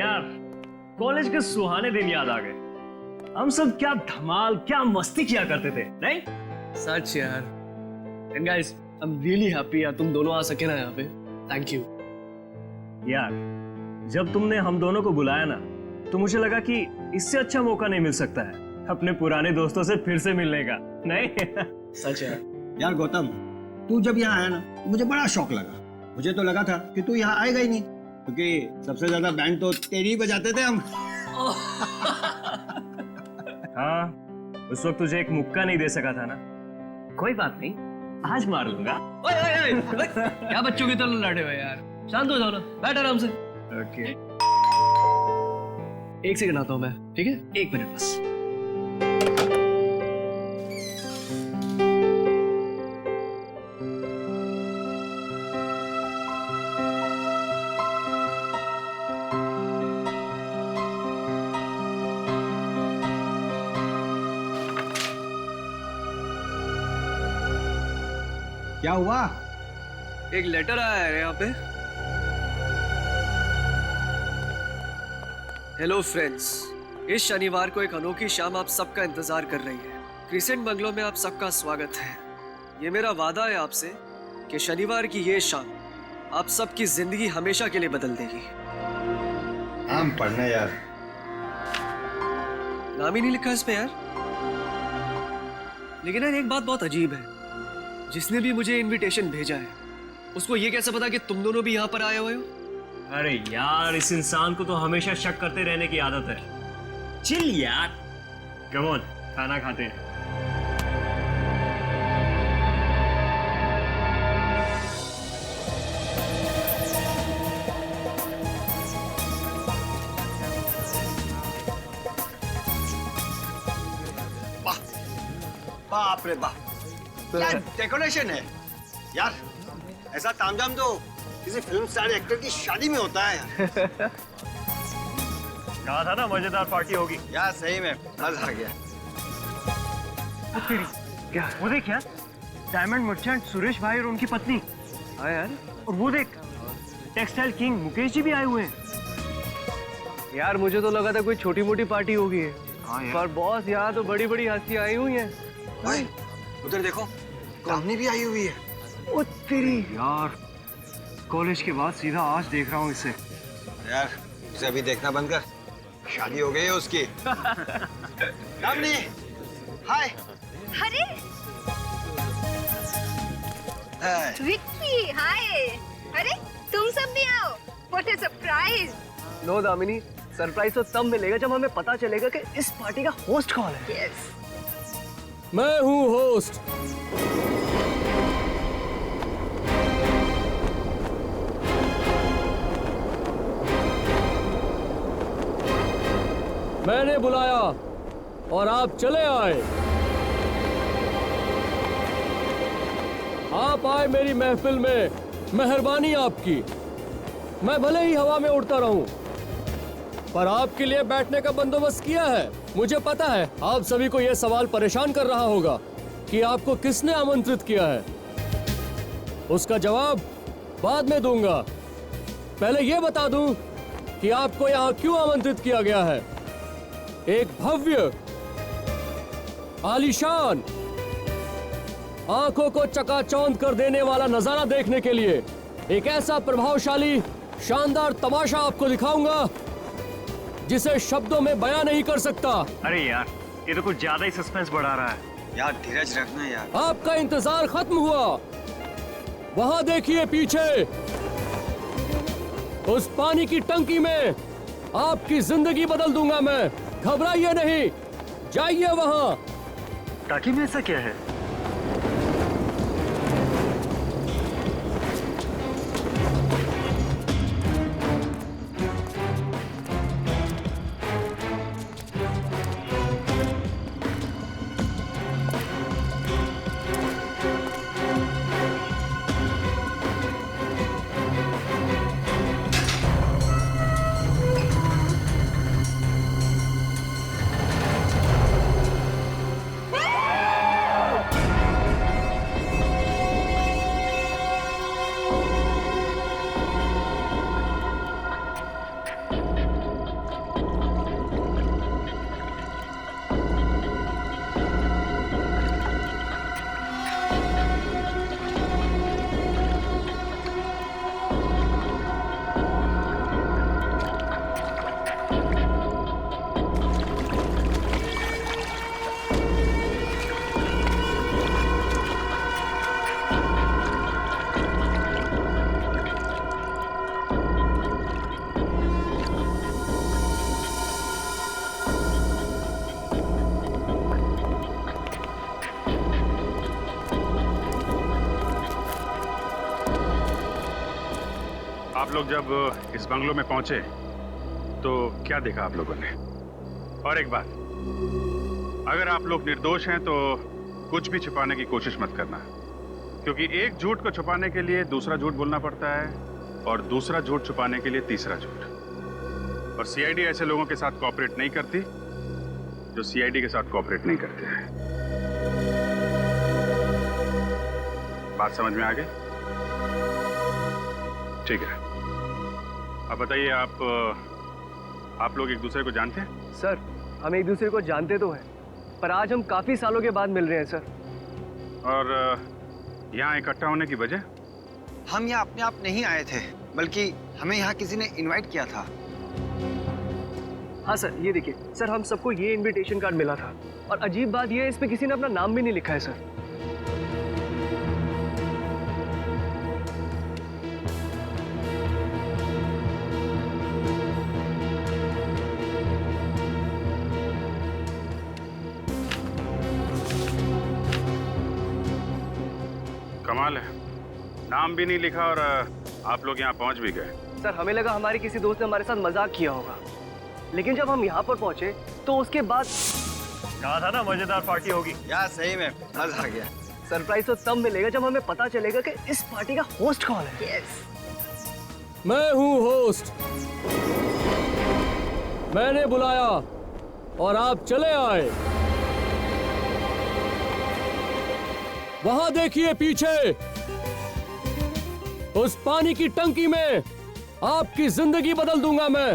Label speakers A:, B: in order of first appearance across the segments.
A: यार कॉलेज के सुहाने दिन याद आ गए। हम सब क्या धमाल क्या मस्ती किया करते थे, नहीं?
B: सच यार। And guys I am really happy यार तुम दोनों आ सके ना यहाँ पे। थैंक यू
A: यार जब तुमने हम दोनों को बुलाया ना तो मुझे लगा कि इससे अच्छा मौका नहीं मिल सकता है अपने पुराने दोस्तों से फिर से मिलने का, नहीं?
B: सच यार।
C: यार गौतम, तू जब यहाँ आया ना तो मुझे बड़ा शौक लगा। मुझे तो लगा था कि तू यहाँ आएगा ही नहीं, क्योंकि सबसे ज्यादा बैंड तो तेरी ही बजाते थे हम।
A: हाँ, उस वक्त तुझे एक मुक्का नहीं दे सका था ना। कोई बात नहीं, आज मार लूंगा।
B: ओए ओए ओए क्या बच्चों की तरह लड़े हो यार, शांत हो जाओ ना, बैठ आराम से।
A: ओके।
B: एक सेकंड आता हूँ मैं, ठीक है? 1 मिनट बस।
C: क्या हुआ?
B: एक लेटर आया है यहाँ पे। हेलो फ्रेंड्स, इस शनिवार को एक अनोखी शाम आप सबका इंतजार कर रही है। क्रिसेंट बंगलो में आप सबका स्वागत है। ये मेरा वादा है आपसे कि शनिवार की ये शाम आप सबकी जिंदगी हमेशा के लिए बदल देगी।
C: हम पढ़ना यार।
B: नाम ही नहीं लिखा इस पे यार। लेकिन यार एक बात बहुत अजीब है, जिसने भी मुझे इनविटेशन भेजा है उसको ये कैसे पता कि तुम दोनों भी यहाँ पर आए हुए हो?
A: अरे यार इस इंसान को तो हमेशा शक करते रहने की आदत है। चिल यार। कम ऑन, खाना खाते हैं।
C: वाह, बाप रे बाप, क्या डेकोरेशन है यार। ऐसा तामझाम तो किसी फिल्म स्टार एक्टर की शादी में होता है यार।
A: कहा था ना मजेदार पार्टी होगी।
C: यार सही में मजा आ गया।
A: क्या वो देख यार, डायमंड मर्चेंट सुरेश भाई और उनकी पत्नी।
B: हाँ यार।
A: और वो देख, टेक्सटाइल किंग मुकेश जी भी आए हुए हैं।
B: यार मुझे तो लगा था कोई छोटी मोटी पार्टी होगी है।
A: हाँ यार।
B: पर बॉस यहाँ तो बड़ी बड़ी हस्ती आई हुई हैं।
C: भाई उधर देखो, कामनी भी आई हुई है।
A: ओ तेरी यार, कॉलेज के बाद सीधा आज देख रहा हूँ इसे।
C: यार उसे अभी देखना बंद कर, शादी हो गई है उसकी। कामनी, हाय।
D: अरे
C: हाय।
D: विक्की, हाय। अरे तुम सब भी आओ। What a surprise.
B: No Damini, surprise तो तब मिलेगा जब हमें पता चलेगा कि इस पार्टी का होस्ट कौन है।
D: यस।
B: मैं हूँ होस्ट। मैंने बुलाया और आप चले आए। आप आए मेरी महफिल में, मेहरबानी आपकी। मैं भले ही हवा में उड़ता रहूं, पर आपके लिए बैठने का बंदोबस्त किया है। मुझे पता है आप सभी को यह सवाल परेशान कर रहा होगा कि आपको किसने आमंत्रित किया है। उसका जवाब बाद में दूंगा। पहले यह बता दूं कि आपको यहाँ क्यों आमंत्रित किया गया है। एक भव्य, आलीशान, आंखों को चकाचौंध कर देने वाला नजारा देखने के लिए एक ऐसा प्रभावशाली, शानदार तमाशा आपको दिखाऊंगा जिसे शब्दों में बयां नहीं कर सकता।
A: अरे यार, ये तो कुछ ज्यादा ही सस्पेंस बढ़ा रहा है।
C: यार धीरज रखना यार।
B: आपका इंतजार खत्म हुआ। वहां देखिए पीछे, उस पानी की टंकी में आपकी जिंदगी बदल दूंगा मैं। घबराइए नहीं, जाइए वहां।
A: टाकी में ऐसा क्या है?
E: आप लोग जब इस बंगलों में पहुंचे तो क्या देखा आप लोगों ने? और एक बात, अगर आप लोग निर्दोष हैं तो कुछ भी छुपाने की कोशिश मत करना, क्योंकि एक झूठ को छुपाने के लिए दूसरा झूठ बोलना पड़ता है और दूसरा झूठ छुपाने के लिए तीसरा झूठ। और सीआईडी ऐसे लोगों के साथ कोऑपरेट नहीं करती जो सीआईडी के साथ कोऑपरेट नहीं करते हैं। बात समझ में आ गई? ठीक है, अब बताइए, आप लोग एक दूसरे को जानते हैं?
B: सर, हम एक दूसरे को जानते तो हैं, पर आज हम काफी सालों के बाद मिल रहे हैं सर।
E: और यहाँ इकट्ठा होने की वजह?
C: हम यहाँ अपने आप नहीं आए थे, बल्कि हमें यहाँ किसी ने इनवाइट किया था।
B: हाँ सर, ये देखिए सर, हम सबको ये इनविटेशन कार्ड मिला था और अजीब बात ये है, इस पे किसी ने अपना नाम भी नहीं लिखा है सर।
E: कमाल है, नाम भी नहीं लिखा और आप लोग यहाँ पहुँच भी गए।
B: सर, हमें लगा हमारे किसी दोस्त ने हमारे साथ मजाक किया होगा, लेकिन जब हम यहाँ पर पहुंचे तो उसके बाद
A: कहा था ना मजेदार पार्टी होगी।
C: यार सही में मजा आ गया।
B: सरप्राइज तो तब मिलेगा जब हमें पता चलेगा कि इस पार्टी का होस्ट कौन है।
D: यस।
B: मैं हूँ होस्ट, मैंने बुलाया और आप चले आए। वहां देखिए पीछे, उस पानी की टंकी में आपकी जिंदगी बदल दूंगा मैं।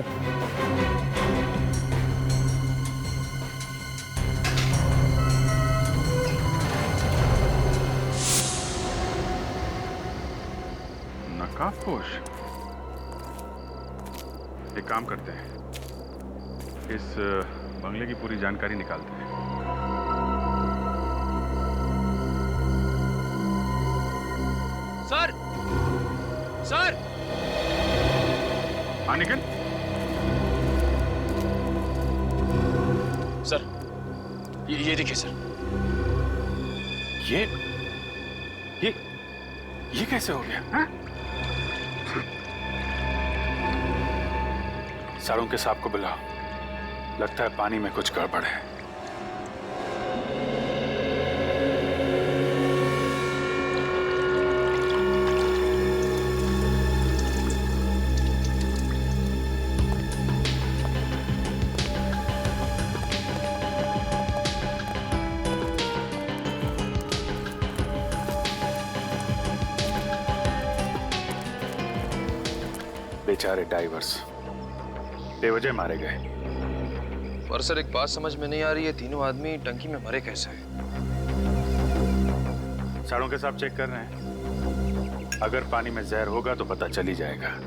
E: नकाबपोश, एक काम करते हैं, इस बंगले की पूरी जानकारी निकालते हैं।
B: सर, सर,
E: हाँ निखिल।
F: सर, ये देखिए सर।
E: ये कैसे हो गया? हाँ? सारुण के साहब को बुलाओ, लगता है पानी में कुछ गड़बड़ है। बेचारे डाइवर्स बेवजह मारे गए।
F: पर सर, एक बात समझ में नहीं आ रही है, तीनों आदमी टंकी में मरे कैसे?
E: साड़ों के साथ चेक कर रहे हैं, अगर पानी में जहर होगा तो पता चल ही जाएगा।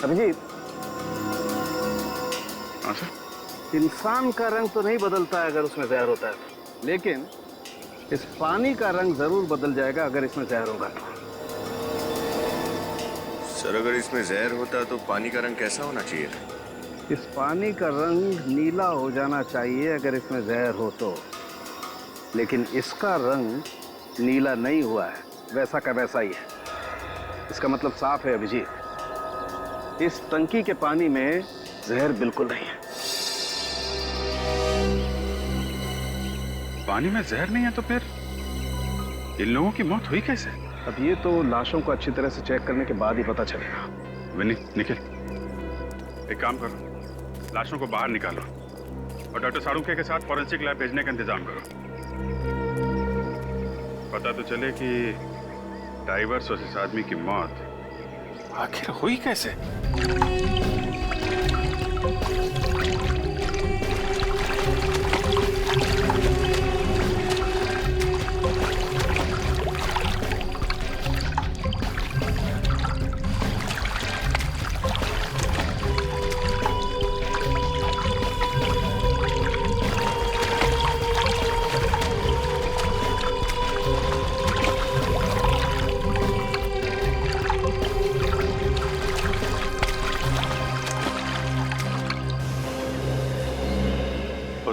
G: अभिजीत,
E: हाँ सर।
G: इंसान का रंग तो नहीं बदलता है अगर उसमें जहर होता है, लेकिन इस पानी का रंग जरूर बदल जाएगा अगर इसमें जहर होगा।
H: सर, अगर इसमें जहर होता तो पानी का रंग कैसा होना चाहिए?
G: इस पानी का रंग नीला हो जाना चाहिए अगर इसमें जहर हो तो, लेकिन इसका रंग नीला नहीं हुआ है, वैसा का वैसा ही है। इसका मतलब साफ है अभिजीत, इस टंकी के पानी में जहर बिल्कुल नहीं है।
E: पानी में जहर नहीं है तो फिर इन लोगों की मौत हुई कैसे?
G: अब ये तो लाशों को अच्छी तरह से चेक करने के बाद ही पता चलेगा।
E: विनी, निखिल, एक काम करो, लाशों को बाहर निकालो और डॉक्टर सारुके के साथ फॉरेंसिक लैब भेजने का इंतजाम करो। पता तो चले कि डाइवर्स और इस आदमी की मौत आखिर हुई कैसे।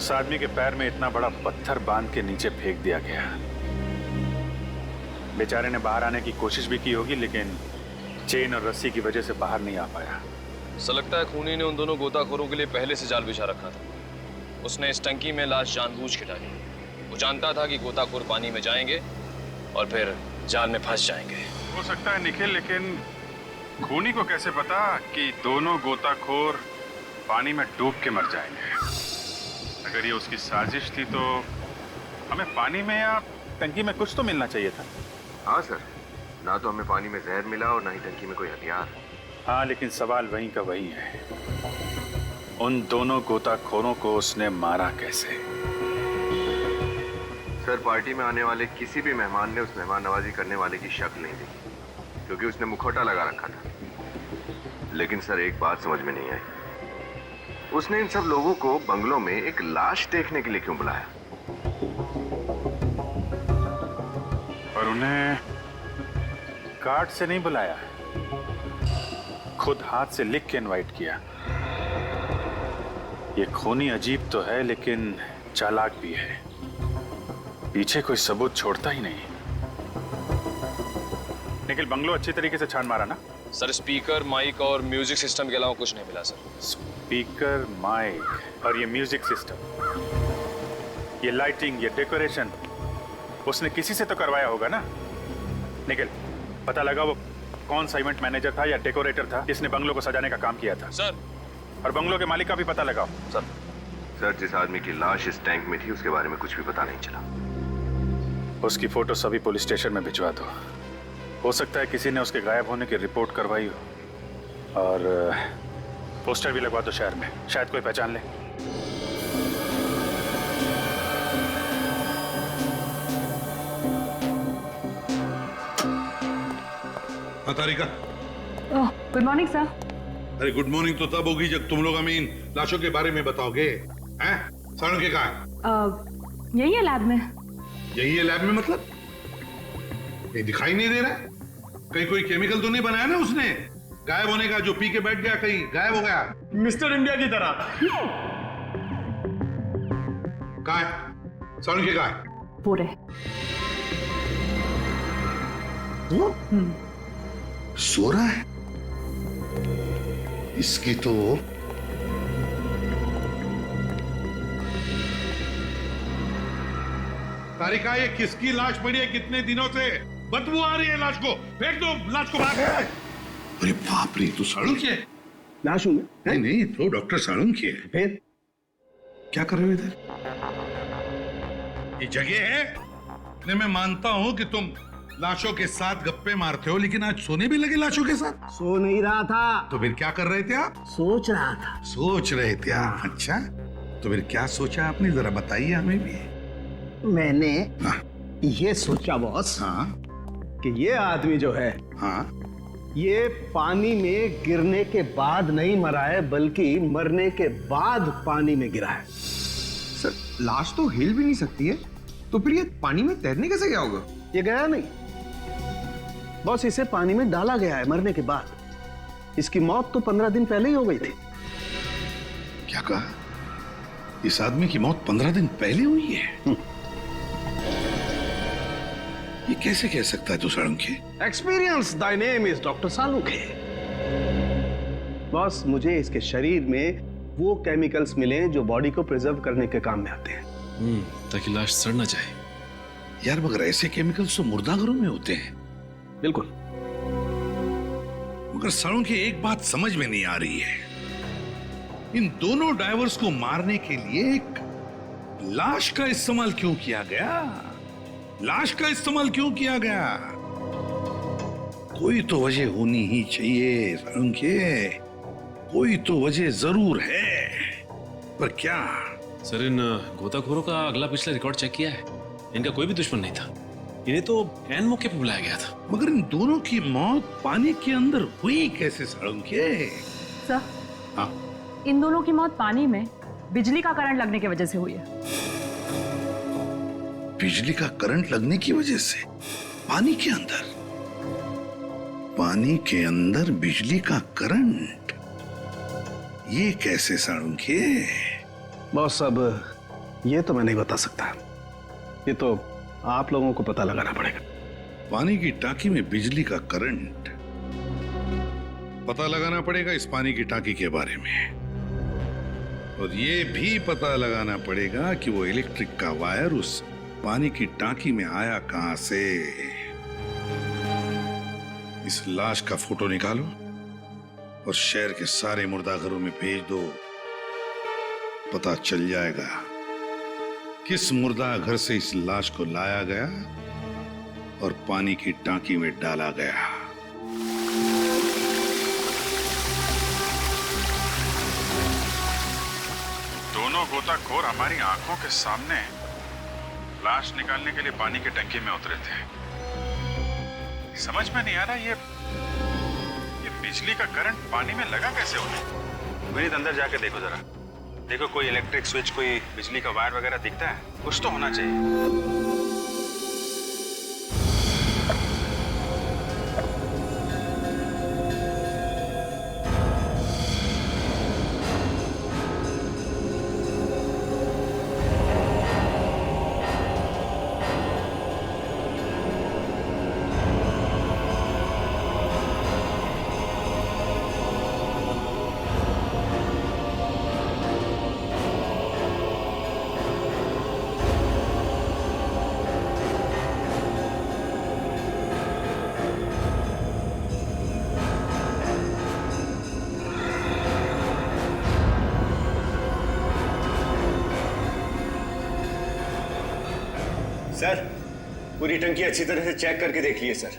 E: उस आदमी के पैर में इतना बड़ा पत्थर बांध के नीचे फेंक दिया गया। बेचारे ने बाहर आने की कोशिश भी की होगी, लेकिन चेन और रस्सी की वजह से बाहर नहीं आ पाया।
F: ऐसा लगता है खूनी ने उन दोनों गोताखोरों के लिए पहले से जाल बिछा रखा था। उसने इस टंकी में लाश जानबूझ के डाली। वो जानता था कि गोताखोर पानी में जाएंगे और फिर जाल में फंस जाएंगे।
E: हो सकता है निखिल, लेकिन खूनी को कैसे पता कि दोनों गोताखोर पानी में डूब के मर जाएंगे? अगर ये उसकी साजिश थी तो हमें पानी में या टंकी में कुछ तो मिलना चाहिए था।
H: हाँ सर, ना तो हमें पानी में जहर मिला और ना ही टंकी में कोई हथियार।
E: हाँ, लेकिन सवाल वहीं का वही है, उन दोनों गोताखोरों को उसने मारा कैसे?
H: सर, पार्टी में आने वाले किसी भी मेहमान ने उस मेहमान नवाजी करने वाले की शक्ल नहीं दी, क्योंकि उसने मुखौटा लगा रखा था। लेकिन सर, एक बात समझ में नहीं आई, उसने इन सब लोगों को बंगलों में एक लाश देखने के लिए क्यों बुलाया?
E: और उन्हें कार्ड से नहीं बुलाया, खुद हाथ से लिख के इनवाइट किया। ये खूनी अजीब तो है, लेकिन चालाक भी है। पीछे कोई सबूत छोड़ता ही नहीं। निखिल, बंगलो अच्छी तरीके से छान मारा ना?
F: सर, स्पीकर, माइक और म्यूजिक सिस्टम के अलावा कुछ नहीं मिला सर।
E: स्पीकर, माइक और ये म्यूजिक सिस्टम, ये लाइटिंग, ये डेकोरेशन उसने किसी से तो करवाया होगा ना? निखिल, पता लगा वो कौन सा इवेंट मैनेजर था या डेकोरेटर था जिसने बंगलो को सजाने का काम किया था?
F: सर,
E: और बंगलो के मालिक का भी पता लगाओ।
F: सर,
H: जिस आदमी की लाश इस टैंक में थी उसके बारे में कुछ भी पता नहीं चला।
E: उसकी फोटो सभी पुलिस स्टेशन में भिजवा दो। हो सकता है किसी ने उसके गायब होने की रिपोर्ट करवाई हो। और पोस्टर भी लगवा दो शहर में, शायद कोई पहचान ले।
I: हाँ तारिका।
J: Good morning sir.
I: अरे गुड मॉर्निंग तो तब होगी जब तुम लोग हमें इन लाशों के बारे में बताओगे। हैं? साड़ू के कहा है?
J: यही है लैब में।
I: यही है लैब में मतलब? ये दिखाई नहीं दे रहा है? कहीं कोई केमिकल तो नहीं बनाया ना उसने गायब होने का, जो पी के बैठ गया कहीं गायब हो गया?
A: मिस्टर इंडिया की तरह।
I: कहा है? साड़ू के कहा है?
J: पूरे
I: वो सो रहा है। इसकी तो तारिका, ये किसकी लाश पड़ी है? कितने दिनों से बदबू आ रही है लाश को। फेंक दो लाश को बाहर। अरे बाप रे, तो साड़ू की है?
G: लाश हूं मैं?
I: नहीं नहीं, तो डॉक्टर साड़ू की है।
G: फिर
I: क्या कर रहे हो इधर? ये जगह है? नहीं, मैं मानता हूं कि तुम लाशों के साथ गप्पे मारते हो, लेकिन आज सोने भी लगे लाशों के साथ?
G: सो नहीं रहा था,
I: तो फिर क्या कर रहे थे आप?
G: सोच रहा था।
I: सोच रहे थे आप? अच्छा, तो फिर क्या सोचा आपने, जरा बताइए हमें भी।
G: मैंने
I: हाँ
G: ये सोचा बॉस,
I: हाँ
G: कि ये आदमी जो है,
I: हाँ,
G: ये पानी में गिरने के बाद नहीं मरा है, बल्कि मरने के बाद पानी में गिरा है।
K: सर, लाश तो हिल भी नहीं सकती है, तो फिर ये पानी में तैरने कैसे गया होगा?
G: ये गया नहीं बॉस, इसे पानी में डाला गया है मरने के बाद। इसकी मौत तो 15 दिन पहले ही हो गई थी।
I: क्या कहा? इस आदमी की मौत 15 दिन पहले हुई है? ये कैसे कह सकता है तू Salunkhe?
G: Experience Dai name is doctor Salunkhe. Boss, मुझे इसके शरीर में वो केमिकल्स मिले जो बॉडी को प्रिजर्व करने के काम में आते हैं,
B: ताकि लाश सड़ ना जाए।
I: यार, मगर ऐसे केमिकल्स तो मुर्दाघरों में होते हैं।
G: बिल्कुल।
I: मगर साळुंखे, एक बात समझ में नहीं आ रही है, इन दोनों डाइवर्स को मारने के लिए एक लाश का इस्तेमाल क्यों किया गया? लाश का इस्तेमाल क्यों किया गया? कोई तो वजह होनी ही चाहिए साळुंखे, कोई तो वजह जरूर है, पर क्या?
L: सर, इन गोताखोरों का अगला पिछला रिकॉर्ड चेक किया है। इनका कोई भी दुश्मन नहीं था, इन्हें तो ऐन मौके पर बुलाया गया था।
I: मगर इन दोनों की मौत पानी के अंदर हुई कैसे साळुंखे?
J: सर,
I: हाँ,
J: इन दोनों की मौत पानी में बिजली का करंट लगने की वजह से हुई है।
I: बिजली का करंट लगने की वजह से? पानी के अंदर? पानी के अंदर बिजली का करंट? ये कैसे साळुंखे?
G: बॉस, अब ये तो मैं नहीं बता सकता, ये तो आप लोगों को पता लगाना पड़ेगा।
I: पानी की टांकी में बिजली का करंट, पता लगाना पड़ेगा इस पानी की टांकी के बारे में। और ये भी पता लगाना पड़ेगा कि वो इलेक्ट्रिक का वायर उस पानी की टांकी में आया कहां से। इस लाश का फोटो निकालो और शहर के सारे मुर्दाघरों में भेज दो। पता चल जाएगा किस मुर्दा घर से इस लाश को लाया गया और पानी की टांकी में डाला गया।
E: दोनों गोताखोर हमारी आंखों के सामने लाश निकालने के लिए पानी की टंकी में उतरे थे। समझ में नहीं आ रहा ये बिजली का करंट पानी में लगा कैसे उन्हें। विनीत अंदर जाके देखो जरा, देखो कोई इलेक्ट्रिक स्विच, कोई बिजली का वायर वगैरह दिखता है? कुछ तो होना चाहिए।
C: सर, पूरी टंकी अच्छी तरह से चेक करके देख लिए सर।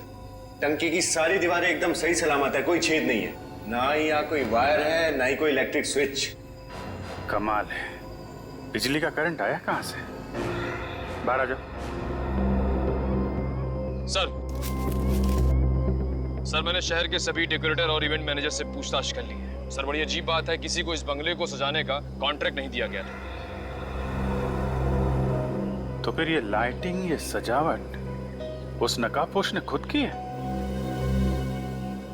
C: टंकी की सारी दीवारें एकदम सही सलामत है, कोई छेद नहीं है। ना ही यहाँ कोई वायर है, ना ही कोई इलेक्ट्रिक स्विच।
E: कमाल है, बिजली का करंट आया कहां से? बाहर आ जाओ।
F: सर, मैंने शहर के सभी डेकोरेटर और इवेंट मैनेजर से पूछताछ कर ली है। सर, बड़ी अजीब बात है, किसी को इस बंगले को सजाने का कॉन्ट्रैक्ट नहीं दिया गया था।
E: तो फिर ये लाइटिंग, ये सजावट उस नकाबपोश ने खुद की है?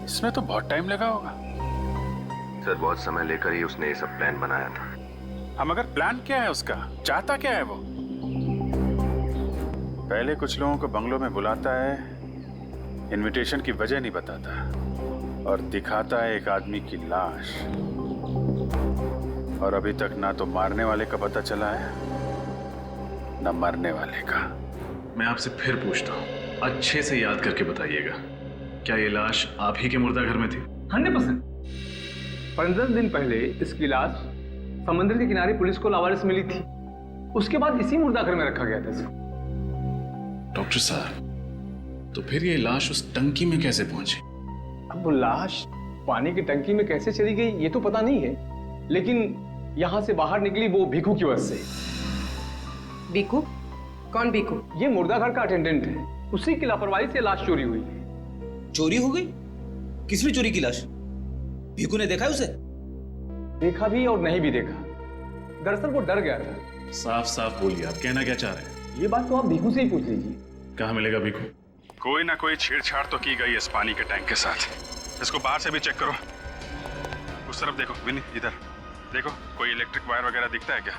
E: इसमें तो बहुत टाइम लगा होगा।
H: सर, बहुत समय लेकर ही उसने ये सब प्लान बनाया था।
E: हम अगर प्लान क्या है उसका, चाहता क्या है वो? पहले कुछ लोगों को बंगलों में बुलाता है, इनविटेशन की वजह नहीं बताता और दिखाता है एक आदमी की लाश। और अभी तक ना तो मारने वाले का पता चला है न मरने वाले का।
L: मैं आपसे फिर पूछता हूँ, अच्छे से याद करके बताइएगा, क्या ये लाश आप ही के मुर्दा घर में थी?
K: 100%। 15 दिन पहले इसकी लाश समुद्र के किनारे पुलिस को लावारिस मिली थी। उसके बाद इसी मुर्दा घर में रखा गया था इसको।
L: डॉक्टर साहब, तो फिर ये लाश उस टंकी में कैसे पहुंची?
K: अब वो लाश पानी की टंकी में कैसे चली गई ये तो पता नहीं है, लेकिन यहां से बाहर निकली वो भीखू की वजह से।
M: भीखू? कौन भीखू?
K: ये मुर्दा घर का अटेंडेंट है, उसी की लापरवाही से लाश चोरी हुई है।
N: चोरी हो गई? किसने चोरी की लाश? भीखू ने देखा है उसे?
K: देखा भी और नहीं भी देखा। दरअसल वो डर गया था।
L: साफ साफ बोलिए, आप कहना क्या चाह रहे हैं?
K: ये बात तो आप भीखू से ही पूछ लीजिए।
L: कहाँ मिलेगा भीखू?
E: कोई ना कोई छेड़छाड़ तो की गई इस पानी के टैंक के साथ। इसको बाहर से भी चेक करो। उस तरफ देखो विनी, इधर देखो, कोई इलेक्ट्रिक वायर वगैरह दिखता है क्या?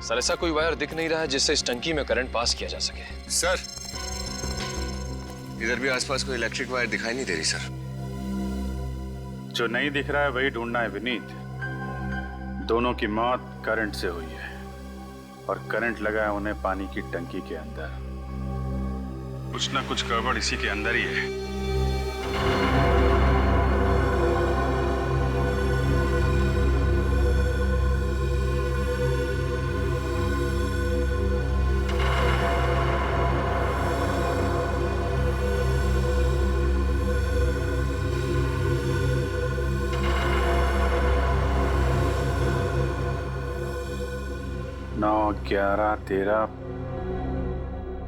F: सर, ऐसा कोई वायर दिख नहीं रहा है जिससे इस टंकी में करंट पास किया जा सके।
H: सर, इधर भी आसपास कोई इलेक्ट्रिक वायर दिखाई नहीं दे रही सर।
E: जो नहीं दिख रहा है वही ढूंढना है विनीत। दोनों की मौत करंट से हुई है और करंट लगा है उन्हें पानी की टंकी के अंदर। कुछ ना कुछ गड़बड़ इसी के अंदर ही है। नौ 11 13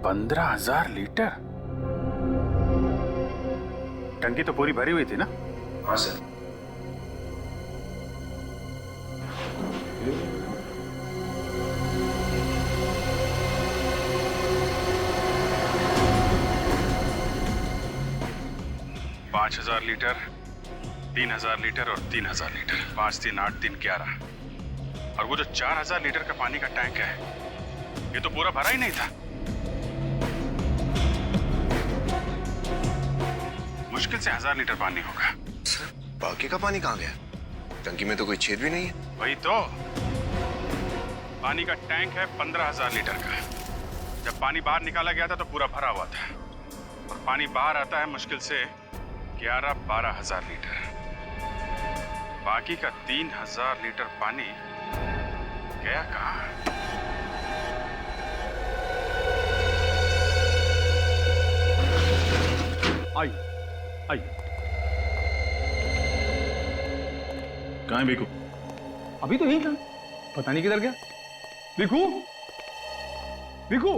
E: 15,000 लीटर। टंकी तो पूरी भरी हुई थी ना?
H: हाँ सर।
E: पाँच 5,000 लीटर, 3,000 लीटर और 3,000 लीटर। 5 3 8 3 11। और वो जो 4,000 लीटर का पानी का टैंक है, ये तो पूरा भरा ही नहीं था। मुश्किल से 1,000 लीटर पानी होगा।
H: सर, बाकी का पानी कहाँ गया? टंकी में तो कोई छेद भी नहीं है।
E: वही तो। पानी का टैंक है 15,000 लीटर का। जब पानी बाहर निकाला गया था तो पूरा भरा हुआ था, और पानी बाहर आता है मुश्किल से 11-12,000 लीटर। बाकी का 3,000 लीटर पानी गया कहाँ?
K: आइए आइए।
E: कहाँ है बीकू?
K: अभी तो यही था, पता नहीं किधर गया। बीकू, बीकू।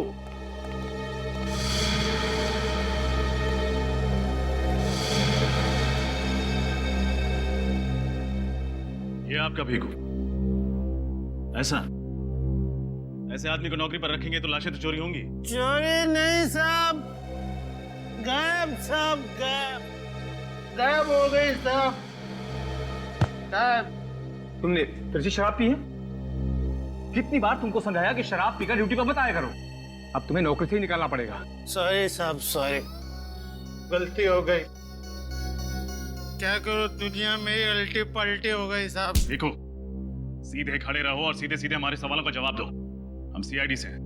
E: ये आपका भीखू। ऐसा ऐसे आदमी को नौकरी पर रखेंगे तो लाशें तो चोरी होंगी।
O: चोरी नहीं साहब, गायब साहब, गायब हो गई साहब।
K: तुमने तरसी शराब पी है? कितनी बार तुमको समझाया कि शराब पीकर ड्यूटी पर मत आया करो। अब तुम्हें नौकरी से ही निकालना पड़ेगा।
O: सॉरी साहब, सॉरी, गलती हो गई। क्या करो, दुनिया में ही उल्टी पलटी हो गई साहब।
E: देखो, सीधे खड़े रहो और सीधे सीधे हमारे सवालों का जवाब दो। हम सीआईडी से हैं।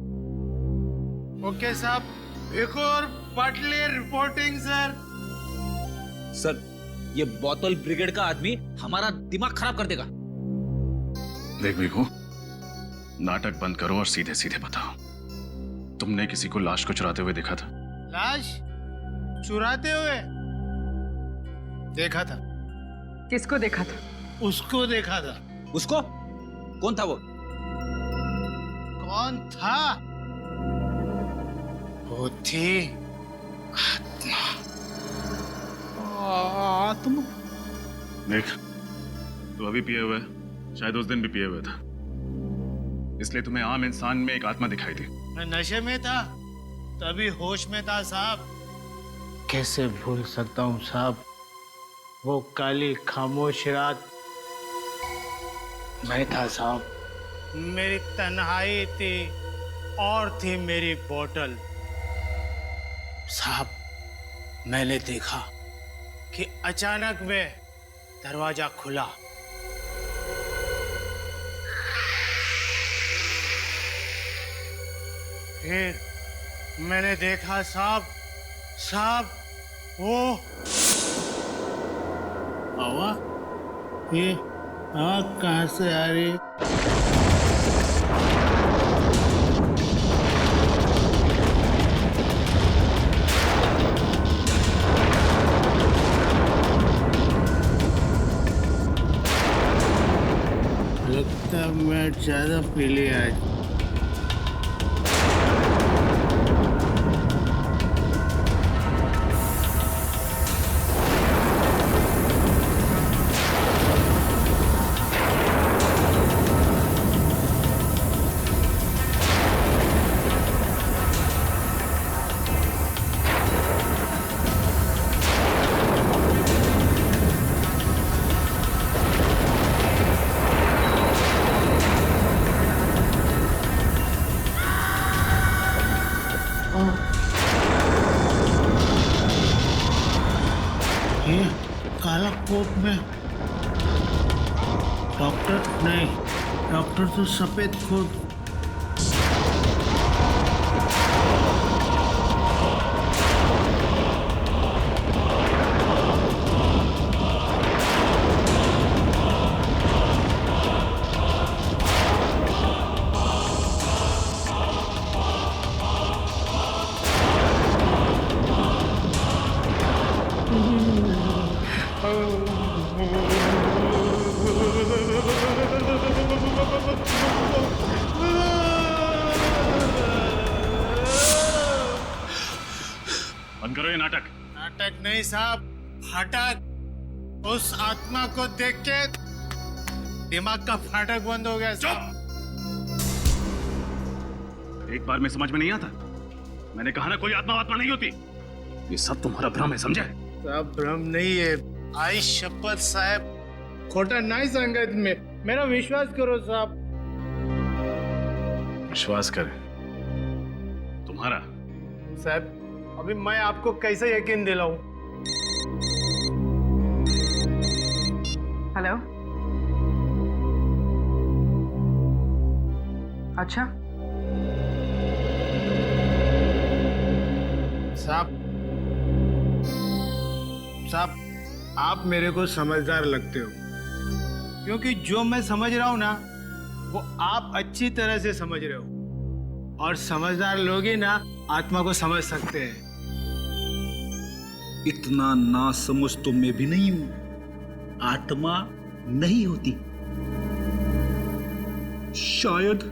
O: ओके साहब। एक और पटली रिपोर्टिंग सर।
N: सर, ये बोतल ब्रिगेड का आदमी हमारा दिमाग खराब कर देगा।
E: देख भिखू, नाटक बंद करो और सीधे सीधे बताओ, तुमने किसी को लाश को चुराते हुए देखा था?
O: लाश चुराते हुए देखा था।
M: किसको देखा था?
O: उसको देखा था।
N: उसको? कौन था वो?
O: कौन था? वो थी आत्मा। आत्मा?
E: देख, तू अभी पिए हुए है, शायद उस दिन भी पिए हुए था, इसलिए तुम्हें आम इंसान में एक आत्मा दिखाई दी।
O: मैं नशे में था, तभी होश में था साहब। कैसे भूल सकता हूँ साहब, वो काली खामोश रात मैं था साहब। मेरी तन्हाई थी और थी मेरी बोतल। साहब, मैंने देखा कि अचानक में दरवाजा खुला। फिर मैंने देखा साहब, वो हवा, ये आग कहाँ से आ रही? लगता है मैं ज्यादा पी लिया आज। ये काला कोट में डॉक्टर नहीं, डॉक्टर तो सफेद कोट।
E: बंद करो ये नाटक।
O: नाटक नहीं साहब, हटक। उस आत्मा को देख के दिमाग का फाटक बंद हो गया साहब।
E: एक बार में समझ में नहीं आता। मैंने कहा ना कोई आत्मा वात्मा नहीं होती। ये सब तुम्हारा भ्रम है, समझे?
O: साहब भ्रम नहीं है, आई शपथ साहब, खोटा नहीं संगत में, मेरा विश्वास करो साहब।
E: विश्वास कर तुम्हारा?
O: साहब अभी मैं आपको कैसे यकीन दिलाऊं?
J: हेलो। अच्छा
O: साहब आप मेरे को समझदार लगते हो, क्योंकि जो मैं समझ रहा हूं ना वो आप अच्छी तरह से समझ रहे हो, और समझदार लोग ही ना आत्मा को समझ सकते हैं।
N: इतना ना समझ तो मैं भी नहीं हूं। आत्मा नहीं होती, शायद।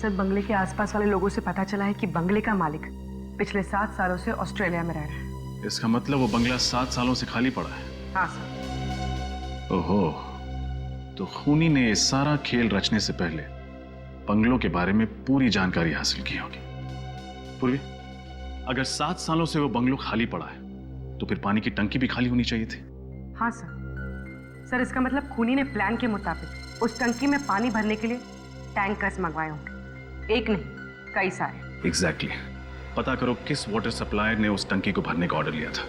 J: सर बंगले के आसपास वाले लोगों से पता चला है कि बंगले का मालिक पिछले 7 सालों से ऑस्ट्रेलिया में रह रहा है।
L: इसका मतलब वो बंगला 7 सालों से खाली पड़ा है।
J: हाँ सर।
L: ओहो, तो खूनी ने ये सारा खेल रचने से पहले बंगलों के बारे में पूरी जानकारी हासिल की होगी। पूर्वी, अगर 7 सालों से वो बंगलो खाली पड़ा है तो फिर पानी की टंकी भी खाली होनी चाहिए थी।
J: हाँ सर, इसका मतलब खूनी ने प्लान के मुताबिक उस टंकी में पानी भरने के लिए टैंकर्स मंगवाए होंगे, एक नहीं कई सारे।
L: एग्जैक्टली। पता करो किस वाटर सप्लायर ने उस टंकी को भरने का ऑर्डर लिया था।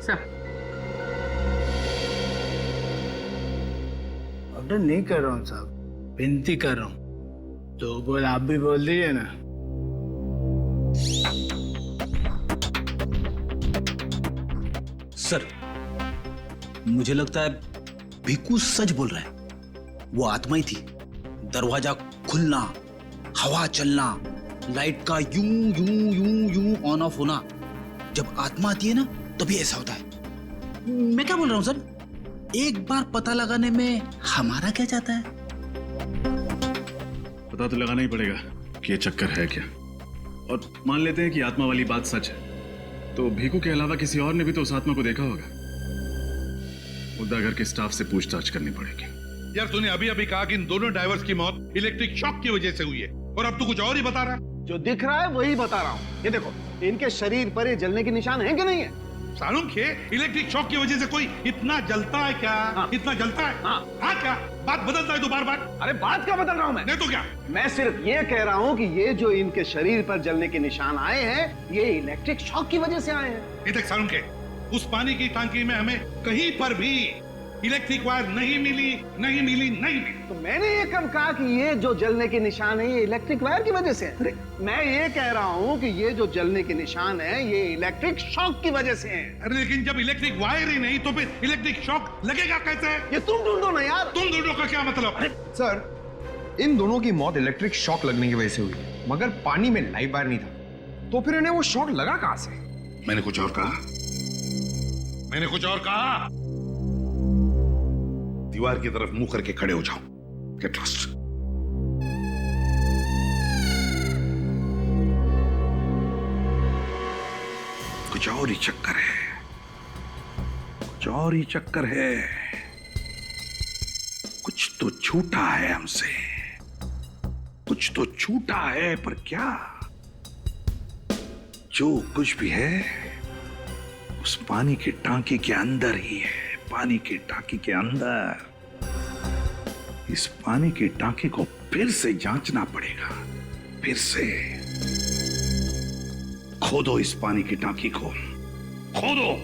J: सर
O: ऑर्डर नहीं कर रहा हूँ साहब, विनती कर रहा हूँ, तो बोल आप भी बोल दीजिए ना।
N: सर मुझे लगता है भिक्कू सच बोल रहा है। वो आत्मा ही थी। दरवाजा खुलना, हवा चलना, लाइट का यूं यूं यूं यूं ऑन ऑफ होना, जब आत्मा आती है ना तभी ऐसा होता है। मैं क्या बोल रहा हूं सर, एक बार पता लगाने में हमारा क्या जाता है?
L: पता तो लगाना ही पड़ेगा कि ये चक्कर है क्या, और मान लेते हैं कि आत्मा वाली बात सच है, तो भीकू के अलावा किसी और ने भी तो उस आत्मा को देखा होगा। मुद्दा घर के स्टाफ से पूछताछ करनी पड़ेगी।
I: यार तूने अभी अभी कहा कि इन दोनों ड्राइवर्स की मौत इलेक्ट्रिक शॉक की वजह से हुई है, और अब तू कुछ और ही बता रहा है।
G: जो दिख रहा है वही बता रहा हूँ। ये देखो, इनके शरीर पर ये जलने के निशान हैं कि नहीं है?
I: सालूम खे, इलेक्ट्रिक शॉक की वजह से कोई इतना जलता है क्या? हाँ। इतना जलता है? हाँ क्या बात बदलता है तो बार बार?
G: अरे बात क्या बदल रहा हूँ मैं?
I: नहीं तो क्या?
G: मैं सिर्फ ये कह रहा हूँ कि ये जो इनके शरीर पर जलने के निशान आए हैं, ये इलेक्ट्रिक शॉक की वजह से आए हैं।
I: देख सालूम खे, उस पानी की टांकी में हमें कहीं पर भी इलेक्ट्रिक वायर नहीं मिली।
G: तो मैंने ये कब कहा कि ये जो जलने के निशान है ये इलेक्ट्रिक वायर की वजह से है? मैं ये कह रहा हूँ कि ये जो जलने के निशान है ये इलेक्ट्रिक शॉक की वजह से है।
I: अरे लेकिन जब इलेक्ट्रिक वायर ही नहीं तो फिर इलेक्ट्रिक शॉक लगेगा कैसे?
G: ये तुम ढूंढो ना यार।
I: तुम ढूंढो का क्या मतलब?
K: सर, इन दोनों की मौत इलेक्ट्रिक शॉक लगने की वजह से हुई, मगर पानी में लाइव वायर नहीं था, तो फिर इन्हें वो शॉक लगा कहां से?
I: मैंने कुछ और कहा। दीवार की तरफ मुंह करके खड़े हो जाओ। Get lost. कुछ और ही चक्कर है, कुछ तो छूटा है हमसे, कुछ तो छूटा है, पर क्या? जो कुछ भी है उस पानी की टांकी के अंदर ही है। पानी की टांकी के अंदर। इस पानी की टांकी को फिर से जांचना पड़ेगा, फिर से। खोदो इस पानी की टांकी को, खोदो।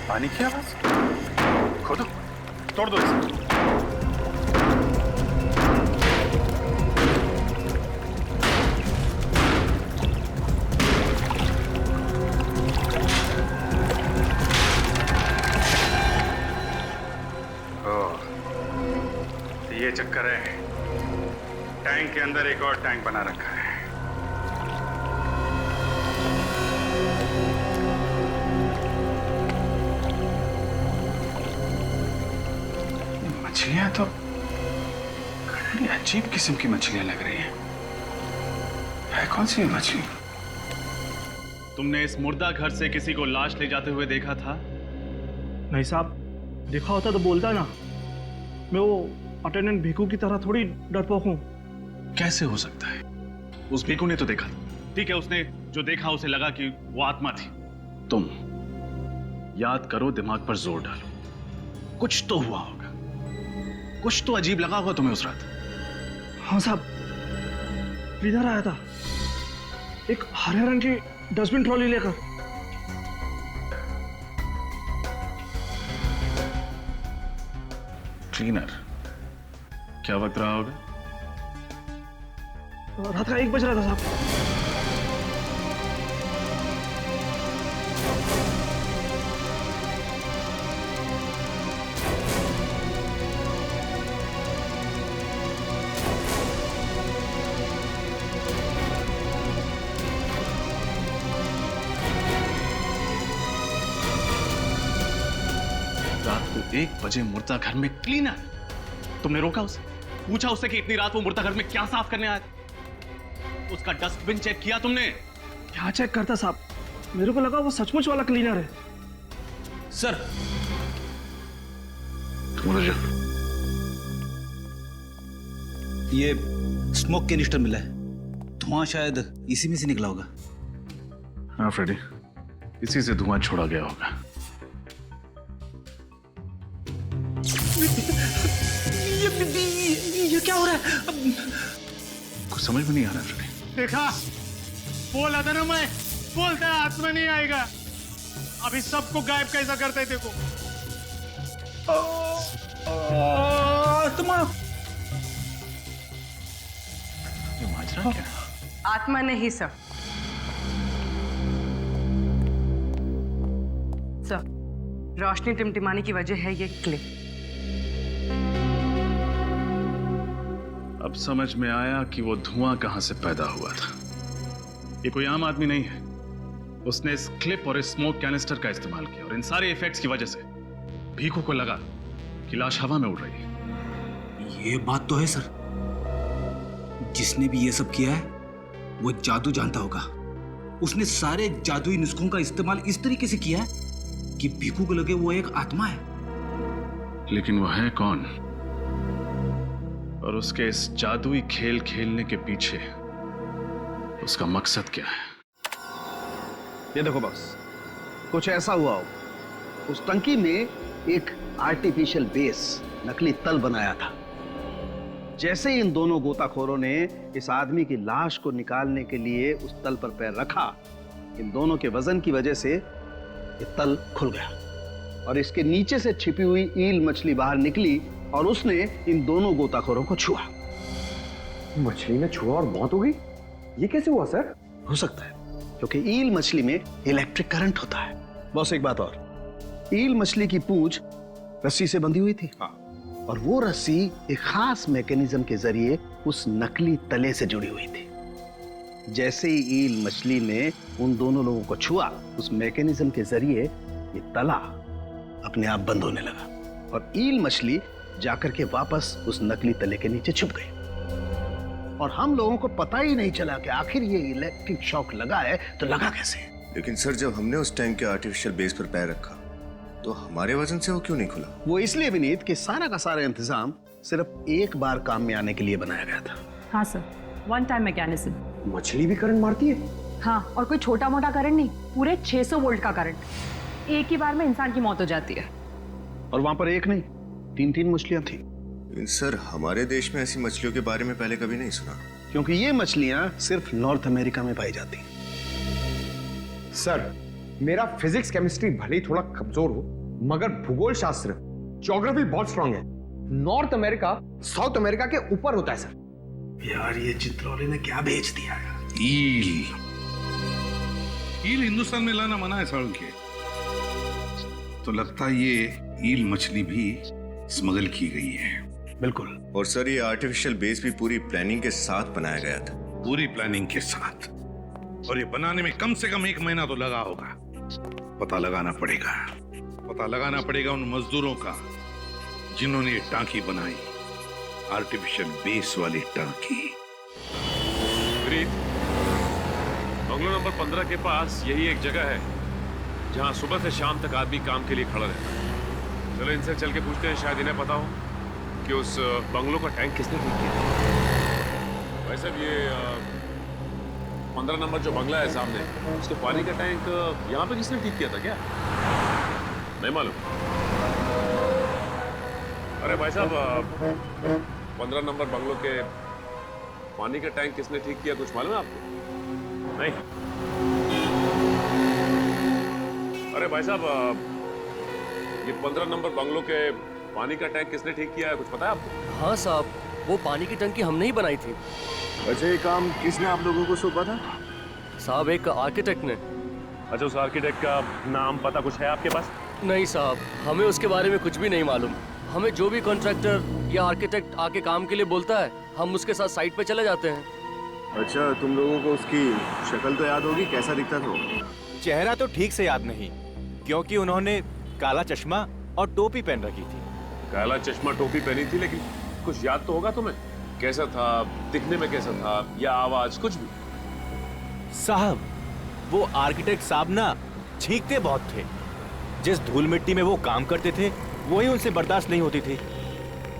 I: पानी की आवाज? खोदो, तोड़ दो इसे। ये चक्कर है, टैंक के अंदर एक और टैंक बना रखा है।
L: मछलियां तो बड़ी अजीब किस्म की मछलियां लग रही हैं। है कौन सी मछली? तुमने इस मुर्दा घर से किसी को लाश ले जाते हुए देखा था?
A: नहीं साहब, देखा होता तो बोलता ना। मैं वो अटेंडेंट भीखू की तरह थोड़ी डरपोक हूँ।
L: कैसे हो सकता है? उस भीखू ने तो देखा। ठीक है, उसने जो देखा उसे लगा कि वो आत्मा थी। तुम याद करो, दिमाग पर जोर डालो। कुछ तो हुआ होगा, कुछ तो अजीब लगा होगा तुम्हें उस रात।
A: हाँ साहब, इधर आया था एक हरे रंग की डस्टबिन ट्रॉली लेकर।
L: क्लीनर? क्या वक्त रहा होगा?
A: रात का 1 बज रहा था साहब।
L: रात को 1 बजे मुर्दा घर में क्लीनर? तुमने रोका उसे? पूछा उससे कि इतनी रात वो मुर्दा घर में क्या साफ करने आया था? उसका डस्टबिन चेक किया तुमने?
A: क्या चेक करता साहब, मेरे को लगा वो सचमुच वाला क्लीनर है।
N: सर,
L: तुम उधर जाओ।
N: ये स्मोक कैनिस्टर मिला है, धुआं शायद इसी में से निकला होगा।
L: हाँ फ्रेडी, इसी से धुआं छोड़ा गया होगा।
N: ये क्या हो रहा है?
L: कुछ समझ में नहीं आ रहा फ्रेडी।
O: देखा, बोला था ना मैं, बोलता है आत्मा नहीं आएगा। अभी सबको गायब कैसा करते हैं देखो।
N: आत्मा?
L: ये माजरा क्या?
J: आत्मा नहीं सर। सर, रोशनी टिमटिमाने की वजह है ये क्ले।
L: अब समझ में आया कि वो धुआं कहां से पैदा हुआ था। ये कोई आम आदमी नहीं है। उसने इस क्लिप और इस स्मोक कैनिस्टर का इस्तेमाल किया और इन सारे इफेक्ट्स की वजह से भीखू को लगा कि लाश हवा में उड़ रही है।
N: ये बात तो है सर, जिसने भी ये सब किया है वो जादू जानता होगा। उसने सारे जादुई नुस्खों का इस्तेमाल इस तरीके से किया है कि भीखू को लगे वो एक आत्मा है।
L: लेकिन वो है कौन? और उसके इस जादुई खेल खेलने के पीछे उसका मकसद क्या है?
G: ये देखो बॉस, कुछ ऐसा हुआ हो। उस टंकी में एक आर्टिफिशियल बेस, नकली तल बनाया था। जैसे ही इन दोनों गोताखोरों ने इस आदमी की लाश को निकालने के लिए उस तल पर पैर रखा, इन दोनों के वजन की वजह से ये तल खुल गया और इसके नीचे से छिपी हुई ईल मछली बाहर निकली और उसने इन दोनों गोताखोरों को छुआ।
K: मछली ने छुआ और मौत हो गई? ये कैसे हुआ सर?
G: हो सकता है क्योंकि ईल मछली में इलेक्ट्रिक करंट होता है। बस एक बात और, ईल मछली की पूंछ रस्सी से बंधी हुई थी। और वो रस्सी एक खास मैकेनिज्म के जरिए उस नकली तले से जुड़ी हुई थी। जैसे ही ईल मछली ने उन दोनों लोगों को छुआ, उस मैकेनिज्म के जरिए ये तला अपने आप बंद होने लगा और ईल मछली जाकर के वापस उस नकली तले के नीचे छुप गई। और हम लोगों को पता ही नहीं चला कि आखिर ये इलेक्ट्रिक शॉक लगा है तो लगा कैसे।
H: लेकिन सर, जब हमने उस टैंक के आर्टिफिशियल बेस पर पैर रखा तो हमारे वजन से वो क्यों नहीं खुला?
G: वो इसलिए विनीत कि सारा का सारा इंतजाम सिर्फ एक बार काम में आने के लिए बनाया गया था।
P: हाँ सर, वन टाइम मैकेनिज्म।
K: मछली भी करंट मारती है?
P: हाँ, और कोई छोटा मोटा करंट नहीं, पूरे 600 वोल्ट का करंट। एक ही बार में इंसान की मौत हो जाती है।
G: और वहां पर एक नहीं, 3-3 मछलियां थी।
H: सर, हमारे देश में ऐसी मछलियों के बारे में पहले कभी नहीं सुना,
G: क्योंकि ये मछलियां सिर्फ नॉर्थ अमेरिका में पाई जाती हैं।
K: सर, मेरा फिजिक्स केमिस्ट्री भले ही थोड़ा कमजोर हो, मगर भूगोल शास्त्र, ज्योग्राफी बहुत स्ट्रांग है। नॉर्थ अमेरिका साउथ अमेरिका के ऊपर होता है सर।
G: यार, ये चित्रौली ने क्या भेज दिया है?
I: ईल हिंदुस्तान में लाना मना है साड़ू के। तो लगता है ये ईल मछली भी स्मगल की गई है।
G: बिल्कुल।
H: और सर, ये आर्टिफिशियल बेस भी पूरी प्लानिंग के साथ बनाया गया था।
I: पूरी प्लानिंग के साथ। और ये बनाने में कम से कम 1 महीना तो लगा होगा। पता लगाना पड़ेगा उन मजदूरों का जिन्होंने ये टांकी बनाई, आर्टिफिशियल बेस वाली टांकी।
Q: बंगलो नंबर 15 के पास यही एक जगह है जहां सुबह से शाम तक आदमी काम के लिए खड़ा रहता है। चलो इनसे चल के पूछते हैं, शायद इन्हें पता हो कि उस बंगलो का टैंक किसने ठीक किया। वैसे भी ये 15 नंबर जो बंगला है सामने, उसके पानी का टैंक यहाँ पे किसने ठीक किया था क्या? नहीं मालूम। अरे भाई साहब, 15 नंबर बंगलो के पानी का टैंक किसने ठीक किया, कुछ मालूम है आपको? नहीं। अरे भाई साहब, ये 15 नंबर बंगलो के पानी का टैंक किसने ठीक किया है, कुछ पता है आपको?
B: हाँ साहब, वो पानी की टंकी हमने ही बनाई थी।
H: अच्छा, ये काम किसने आप लोगों को सौंपा था?
B: साहब, एक आर्किटेक्ट ने।
Q: अच्छा, उस आर्किटेक्ट का नाम पता कुछ है आपके पास?
B: नहीं साहब, हमें उसके बारे में कुछ भी नहीं मालूम। हमें जो भी कॉन्ट्रैक्टर या आर्किटेक्ट आके काम के लिए बोलता है, हम उसके साथ साइट पे चले जाते हैं।
H: अच्छा, तुम लोगों को उसकी शक्ल तो याद होगी, कैसा दिखता था वो?
R: चेहरा तो ठीक से याद नहीं, क्योंकि उन्होंने काला चश्मा और टोपी पहन रखी थी।
Q: काला चश्मा टोपी पहनी थी, लेकिन कुछ याद तो होगा तुम्हें? कैसा था, दिखने में कैसा था, या आवाज, कुछ भी?
R: साहब, वो आर्किटेक्ट साहब ना छींकते बहुत थे। जिस धूल मिट्टी में वो काम करते थे, वही उनसे बर्दाश्त नहीं होती थी।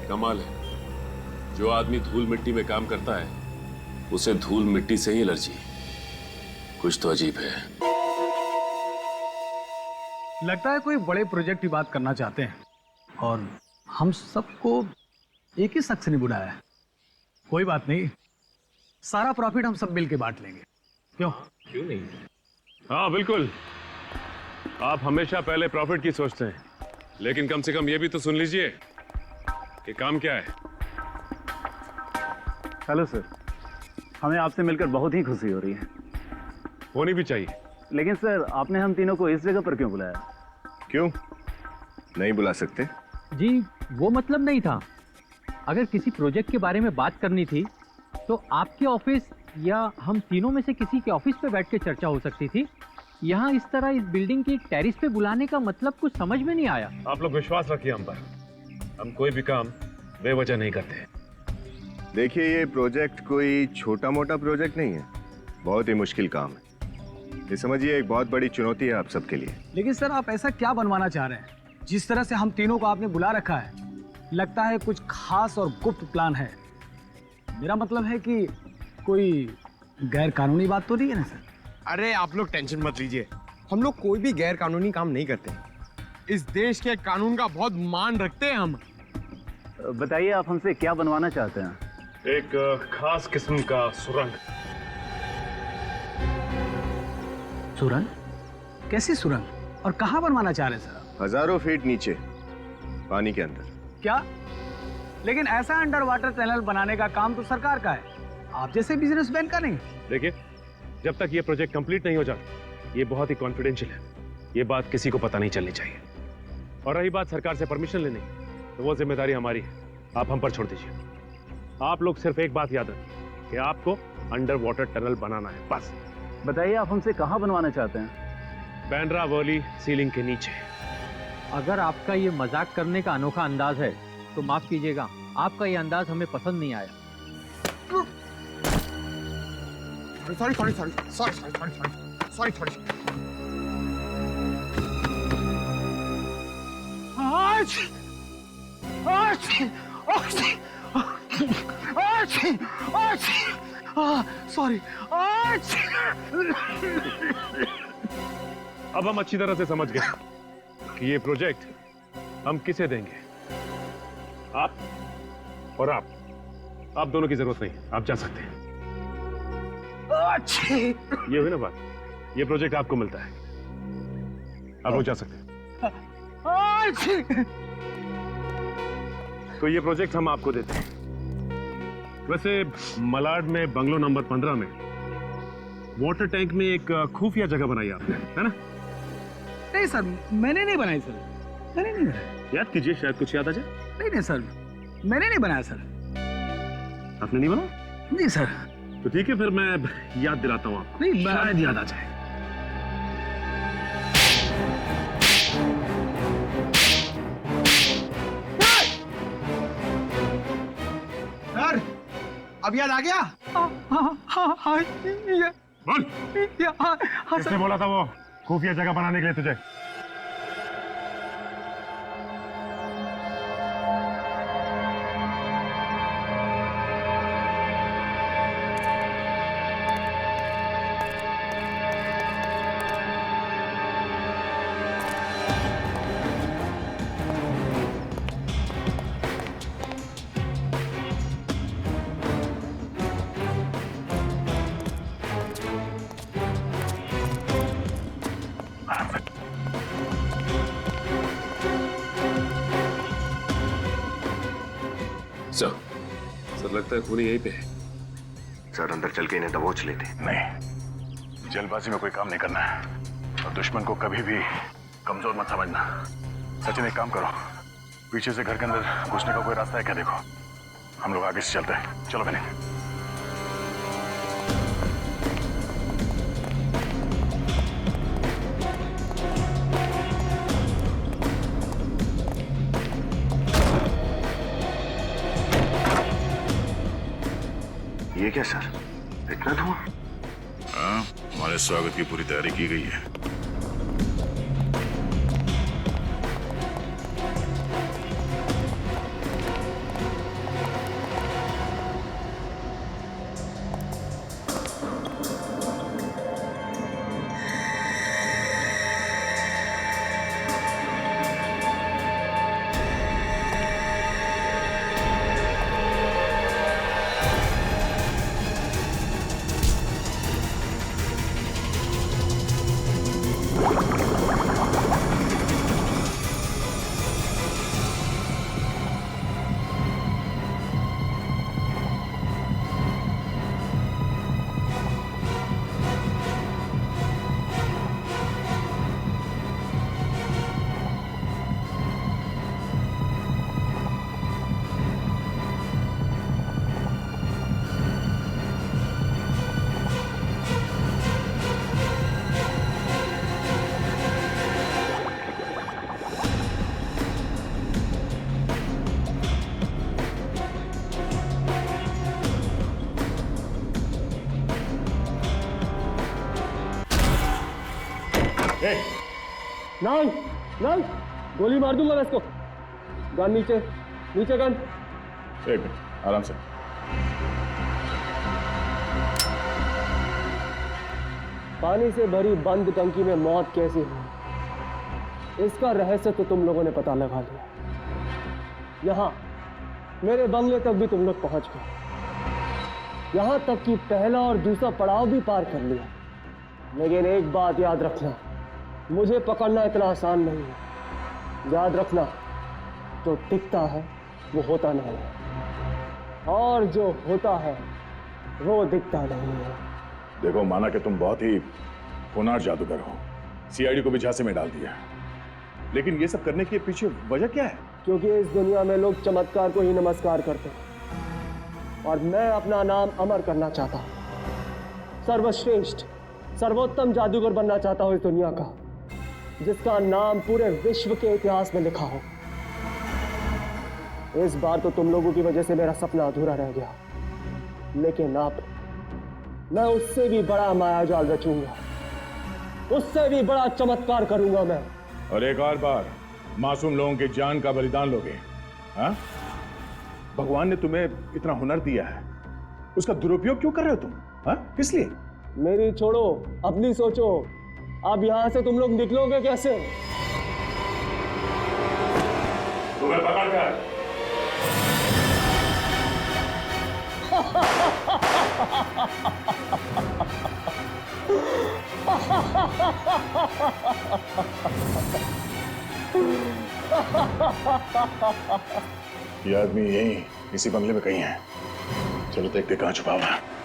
Q: कमाल है, जो आदमी धूल मिट्टी में काम करता है, उसे धूल मिट्टी से ही एलर्जी। कुछ तो अजीब है।
S: लगता है कोई बड़े प्रोजेक्ट की बात करना चाहते हैं और हम सबको एक ही शख्स ने बुलाया है। कोई बात नहीं, सारा प्रॉफिट हम सब मिल के बांट लेंगे। क्यों
Q: नहीं? हाँ बिल्कुल, आप हमेशा पहले प्रॉफिट की सोचते हैं, लेकिन कम से कम ये भी तो सुन लीजिए कि काम क्या है।
T: हेलो सर, हमें आपसे मिलकर बहुत ही खुशी हो रही है।
Q: होनी भी चाहिए।
T: लेकिन सर, आपने हम तीनों को इस जगह पर क्यों बुलाया?
H: क्यों नहीं बुला सकते?
U: जी, वो मतलब नहीं था। अगर किसी प्रोजेक्ट के बारे में बात करनी थी तो आपके ऑफिस या हम तीनों में से किसी के ऑफिस पे बैठ के चर्चा हो सकती थी। यहाँ इस तरह इस बिल्डिंग की टेरिस पे बुलाने का मतलब कुछ समझ में नहीं आया।
Q: आप लोग विश्वास रखिए हम पर, हम कोई भी काम बेवजह नहीं करते।
H: देखिए, ये प्रोजेक्ट कोई छोटा मोटा प्रोजेक्ट नहीं है, बहुत ही मुश्किल काम है। ये समझिए एक बहुत बड़ी चुनौती है आप सबके लिए।
S: लेकिन सर, आप ऐसा क्या बनवाना चाह रहे हैं? जिस तरह से हम तीनों को आपने बुला रखा है, लगता है कुछ खास और गुप्त प्लान है। मेरा मतलब है कि कोई गैर कानूनी बात तो नहीं है ना सर?
K: अरे आप लोग टेंशन मत लीजिए, हम लोग कोई भी गैर कानूनी काम नहीं करते। इस देश के कानून का बहुत मान रखते हैं हम।
T: बताइए, आप हमसे क्या बनवाना चाहते हैं?
Q: एक खास किस्म का सुरंग।
S: सुरंग? कैसी सुरंग और कहाँ बनवाना चाह रहे हैं सर?
H: हजारों फीट नीचे पानी के अंदर।
S: क्या? लेकिन ऐसा अंडर वाटर टनल बनाने का काम तो सरकार का है, आप जैसे बिजनेसमैन का नहीं।
Q: देखिए, जब तक ये प्रोजेक्ट कंप्लीट नहीं हो जाता, ये बहुत ही कॉन्फिडेंशियल है, ये बात किसी को पता नहीं चलनी चाहिए। और रही बात सरकार से परमिशन लेने की, तो वो जिम्मेदारी हमारी है, आप हम पर छोड़ दीजिए। आप लोग सिर्फ एक बात याद रखें कि आपको अंडर वाटर टनल बनाना है, बस।
T: बताइए, आप हमसे कहाँ बनवाना चाहते हैं?
Q: बैंड्रा वैली सीलिंग के नीचे।
U: अगर आपका ये मजाक करने का अनोखा अंदाज है तो माफ कीजिएगा, आपका ये अंदाज हमें पसंद नहीं आया।
K: Sorry sorry sorry sorry sorry sorry sorry.
S: Sorry.
Q: अब हम अच्छी तरह से समझ गए कि ये प्रोजेक्ट हम किसे देंगे। आप और आप दोनों की जरूरत नहीं, आप जा सकते हैं। ये हुई ना बात, ये प्रोजेक्ट आपको मिलता है, आप लोग जा सकते हैं। तो ये प्रोजेक्ट हम आपको देते हैं। वैसे मलाड में बंगलो नंबर 15 में वाटर टैंक में एक खुफिया जगह बनाई आपने, है ना?
S: नहीं सर, मैंने नहीं बनाई सर, मैंने नहीं बनाया।
Q: याद कीजिए, शायद कुछ याद आ जाए।
S: नहीं सर, मैंने नहीं बनाया सर।
Q: आपने नहीं बनाया?
S: नहीं सर।
Q: तो ठीक है, फिर मैं याद दिलाता हूँ आपको,
S: नहीं,
Q: शायद याद आ जाए।
K: अब याद आ गया?
Q: बोल। किसने बोला था वो खुफिया जगह बनाने के लिए तुझे?
H: सर लगता है खूनी यहीं पे है। सर अंदर चल के इन्हें दबोच लेते।
L: नहीं, जल्दबाजी में कोई काम नहीं करना है और दुश्मन को कभी भी कमजोर मत समझना। सचिन एक काम करो, पीछे से घर के अंदर घुसने का कोई रास्ता है क्या देखो, हम लोग आगे से चलते हैं। चलो बने।
H: ये क्या सर, इतना धुआं?
L: हाँ, हमारे स्वागत की पूरी तैयारी की गई है।
B: नहीं नहीं, गोली मार दूंगा मैं इसको। गन नीचे, नीचे गन।
L: एक मिनट, आराम से।
B: पानी से भरी बंद टंकी में मौत कैसी हुई, इसका रहस्य तो तुम लोगों ने पता लगा लिया। यहाँ मेरे बंगले तक भी तुम लोग पहुंच गए, यहाँ तक कि पहला और दूसरा पड़ाव भी पार कर लिया। लेकिन एक बात याद रखना, मुझे पकड़ना इतना आसान नहीं है। याद रखना, जो दिखता है वो होता नहीं है, और जो होता है वो दिखता नहीं है।
L: देखो, माना कि तुम बहुत ही होनहार जादूगर हो, सीआईडी को भी झांसे में डाल दिया, लेकिन ये सब करने के पीछे वजह क्या है?
B: क्योंकि इस दुनिया में लोग चमत्कार को ही नमस्कार करते हैं, और मैं अपना नाम अमर करना चाहता हूँ। सर्वश्रेष्ठ, सर्वोत्तम जादूगर बनना चाहता हूँ इस दुनिया का, जिसका नाम पूरे विश्व के इतिहास में लिखा हो। इस बार तो तुम लोगों की वजह से मेरा सपना अधूरा रह गया, लेकिन अब मैं उससे भी बड़ा मायाजाल रचूंगा, उससे भी बड़ा चमत्कार करूंगा मैं।
L: और एक और बार मासूम लोगों की जान का बलिदान लोगे? हाँ? भगवान ने तुम्हें इतना हुनर दिया है, उसका दुरुपयोग क्यों कर रहे हो तुम? हाँ? किस लिए?
B: मेरी छोड़ो, अपनी सोचो। अब यहां से तुम लोग निकलोगे कैसे?
L: तुम्हें पकड़कर ये आदमी यहीं इसी बंगले में कहीं है। चलो देखते कहां छुपा हुआ है।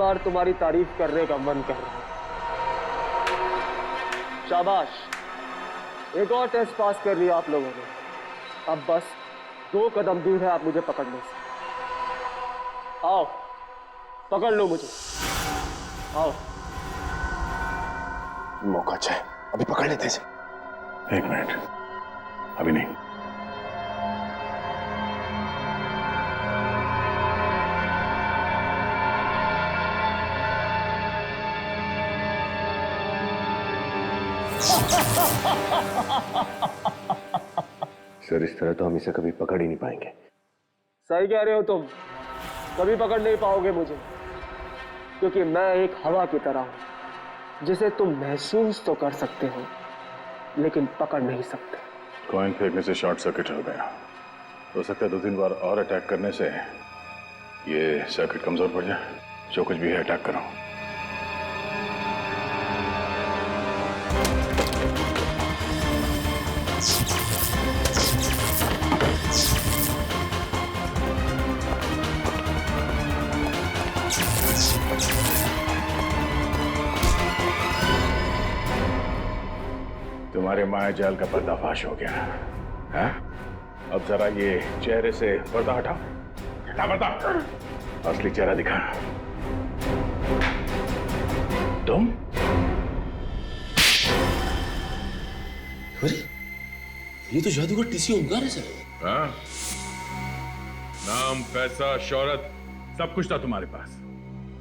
B: बार तुम्हारी तारीफ करने का मन कर रहा है। शाबाश, एक और टेस्ट पास कर लिया आप लोगों ने। अब बस 2 कदम दूर है आप मुझे पकड़ने से। आओ, पकड़ लो मुझे, आओ।
L: मौका चाहिए, अभी पकड़ लेते हैं। 1 मिनट, अभी नहीं।
H: सर, इस तरह तो हम इसे कभी पकड़ ही नहीं पाएंगे।
B: सही कह रहे हो तुम, कभी पकड़ नहीं पाओगे मुझे, क्योंकि मैं एक हवा की तरह हूं जिसे तुम महसूस तो कर सकते हो लेकिन पकड़ नहीं सकते।
L: कॉइन फेंकने से शॉर्ट सर्किट हो गया। हो सकता है 2-3 बार और अटैक करने से ये सर्किट कमजोर पड़ जाए। जो कुछ भी है अटैक करो। तुम्हारे माया जाल का पर्दाफाश हो गया है? अब जरा ये चेहरे से पर्दा हटाओ। हटा पर्दा, असली चेहरा दिखा। तुम?
D: अरे, ये तो जादूगर टीसी ओमकार है सर।
I: हाँ? नाम, पैसा, शौहरत सब कुछ था तुम्हारे पास,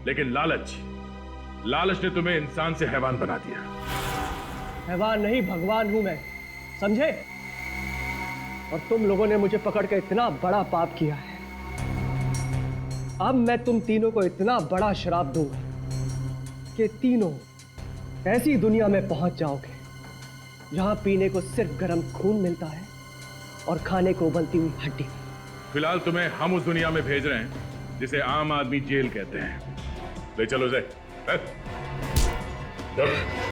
I: लेकिन लालच ने तुम्हें इंसान से हैवान बना दिया।
B: हैवान नहीं, भगवान हूं मैं, समझे? और तुम लोगों ने मुझे पकड़ के इतना बड़ा पाप किया है। अब मैं तुम तीनों को इतना बड़ा श्राप दूंगा कि तीनों ऐसी दुनिया में पहुंच जाओगे जहां पीने को सिर्फ गर्म खून मिलता है और खाने को उबलती हुई हड्डी।
I: फिलहाल तुम्हें हम उस दुनिया में भेज रहे हैं जिसे आम आदमी जेल कहते हैं। ले चलो